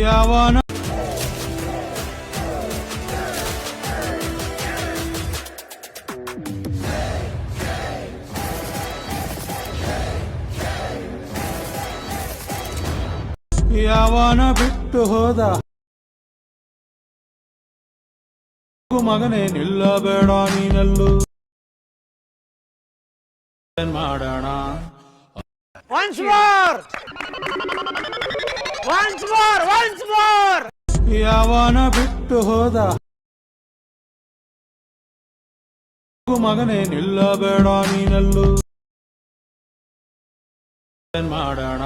ಯಾವನ ಯಾವನ ಬಿಟ್ಟು ಹೋದ ಮಗನೇ ನಿಲ್ಲಬೇಡ ನೀನಲ್ಲೂ ಮಾಡೋಣ Once more! Once more! Once more! ಯಾವನ ಬಿಟ್ಟು ಹೋದ ಮಗನೇ ನಿಲ್ಲಬೇಡ ನೀನಲ್ಲೂ ಮಾಡೋಣ